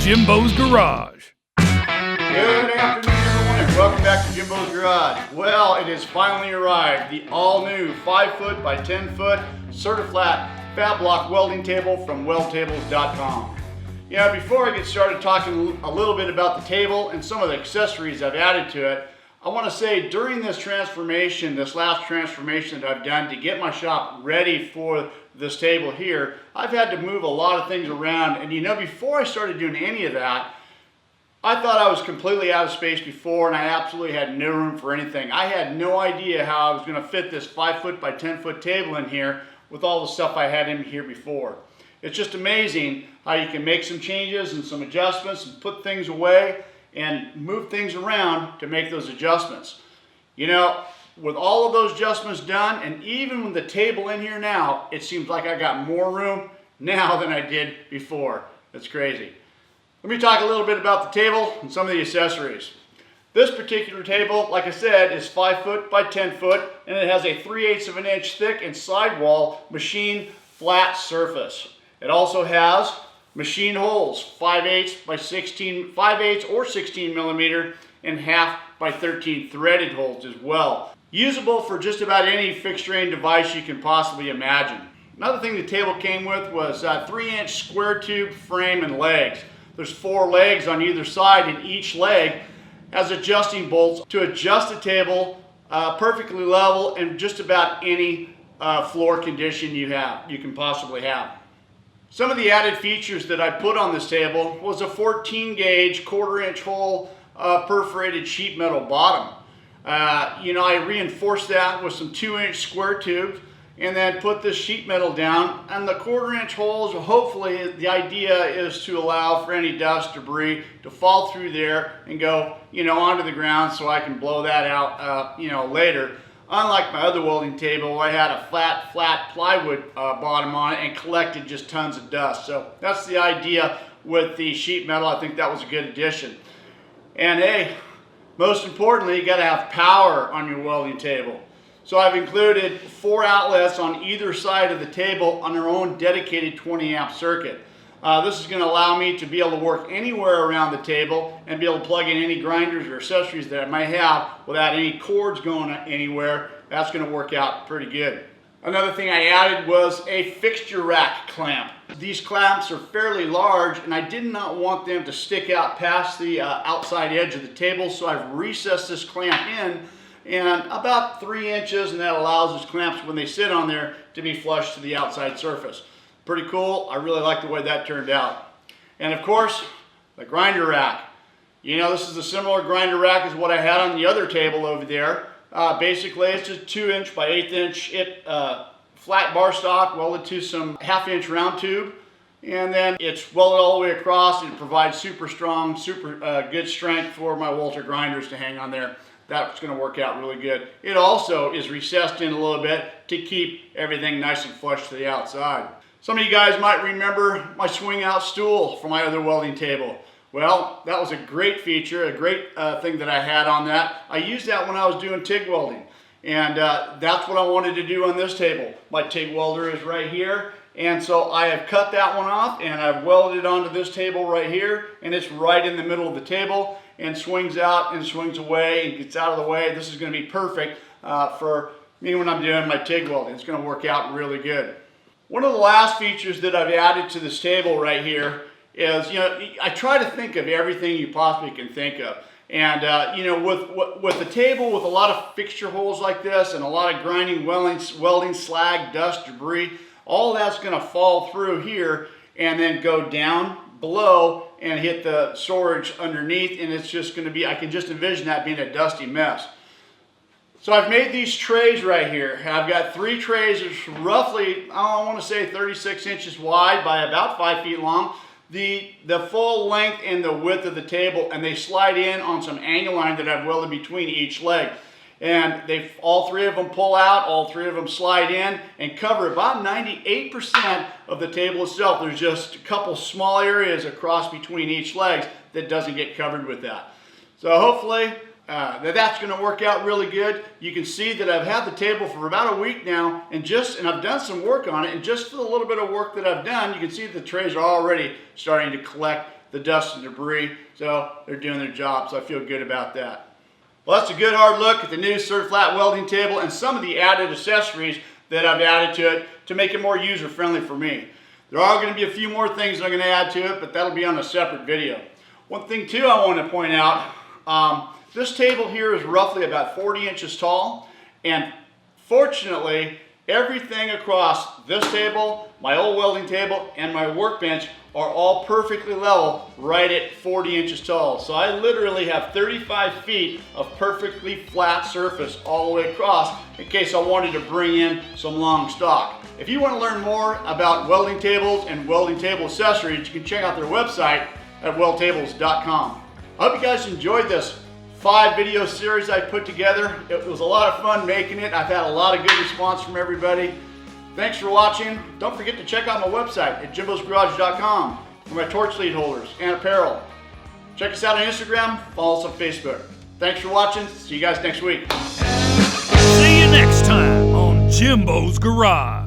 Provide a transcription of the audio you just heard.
Jimbo's Garage. Good afternoon, everyone, and welcome back to Jimbo's Garage. Well, it has finally arrived, the all-new 5 foot by 10 foot Certiflat fab block welding table from weldtables.com. Yeah, before I get started talking a little bit about the table and some of the accessories I've added to it, I want to say during this transformation, this last transformation that I've done to get my shop ready for this table here, I've had to move a lot of things around. And you know, before I started doing any of that, I thought I was completely out of space before, and I absolutely had no room for anything. I had no idea how I was going to fit this 5 foot by 10 foot table in here with all the stuff I had in here before. It's just amazing how you can make some changes and some adjustments and put things away and move things around to make those adjustments. You know, with all of those adjustments done, and even with the table in here now, it seems like I got more room now than I did before. It's crazy. Let me talk a little bit about the table and some of the accessories. This particular table, like I said, is 5 foot by 10 foot, and it has a 3/8 of an inch thick and sidewall machined flat surface. It also has machine holes, 5/8 by 16, 5/8 or 16 millimeter, and 1/2 by 13 threaded holes as well. Usable for just about any fixturing device you can possibly imagine. Another thing the table came with was a 3-inch square tube frame and legs. There's 4 legs on either side, and each leg has adjusting bolts to adjust the table perfectly level in just about any floor condition you can possibly have. Some of the added features that I put on this table was a 14 gauge 1/4 inch hole perforated sheet metal bottom. You know, I reinforced that with some 2-inch square tubes and then put this sheet metal down, and the 1/4 inch holes, hopefully the idea is to allow for any dust, debris to fall through there and go, you know, onto the ground so I can blow that out, you know, later. Unlike my other welding table, I had a flat plywood bottom on it and collected just tons of dust. So that's the idea with the sheet metal. I think that was a good addition. And hey, most importantly, you gotta have power on your welding table. So I've included 4 outlets on either side of the table on their own dedicated 20 amp circuit. This is going to allow me to be able to work anywhere around the table and be able to plug in any grinders or accessories that I might have without any cords going anywhere. That's going to work out pretty good. Another thing I added was a fixture rack clamp. These clamps are fairly large, and I did not want them to stick out past the outside edge of the table, so I've recessed this clamp in and about 3 inches, and that allows those clamps, when they sit on there, to be flush to the outside surface. Pretty cool. I really like the way that turned out. And of course, the grinder rack. You know, this is a similar grinder rack as what I had on the other table over there. Basically, it's just 2-inch by 1/8 inch flat bar stock welded to some 1/2 inch round tube. And then it's welded all the way across, and it provides super strong, super good strength for my Walter grinders to hang on there. That's going to work out really good. It also is recessed in a little bit to keep everything nice and flush to the outside. Some of you guys might remember my swing out stool from my other welding table. Well, that was a great feature, a great thing that I had on that. I used that when I was doing TIG welding, and that's what I wanted to do on this table. My TIG welder is right here, and so I have cut that one off and I've welded it onto this table right here, and it's right in the middle of the table and swings out and swings away and gets out of the way. This is going to be perfect for me when I'm doing my TIG welding. It's going to work out really good. One of the last features that I've added to this table right here is, you know, I try to think of everything you possibly can think of. And, you know, with a table with a lot of fixture holes like this and a lot of grinding, welding slag, dust, debris, all that's going to fall through here and then go down below and hit the storage underneath, and it's just going to be, I can just envision that being a dusty mess. So I've made these trays right here. I've got 3 trays, it's roughly, I want to say 36 inches wide by about 5 feet long. The full length and the width of the table, and they slide in on some angle line that I've welded between each leg. And all 3 of them pull out, all 3 of them slide in and cover about 98% of the table itself. There's just a couple small areas across between each leg that doesn't get covered with that. So hopefully that's going to work out really good. You can see that I've had the table for about a week now, and I've done some work on it, and just for the little bit of work that I've done, you can see the trays are already starting to collect the dust and debris. So they're doing their job, so I feel good about that. Well, that's a good hard look at the new Certiflat welding table and some of the added accessories that I've added to it to make it more user-friendly for me. There are going to be a few more things that I'm going to add to it, but that'll be on a separate video. One thing too I want to point out, this table here is roughly about 40 inches tall, and fortunately everything across this table, my old welding table, and my workbench are all perfectly level right at 40 inches tall. So I literally have 35 feet of perfectly flat surface all the way across in case I wanted to bring in some long stock. If you want to learn more about welding tables and welding table accessories, you can check out their website at weldtables.com. I hope you guys enjoyed this 5-video series I put together. It was a lot of fun making it. I've had a lot of good response from everybody. Thanks for watching. Don't forget to check out my website at JIMBO'Sgarage.com for my torch lead holders and apparel. Check us out on Instagram, follow us on Facebook. Thanks for watching. See you guys next week. See you next time on Jimbo's Garage.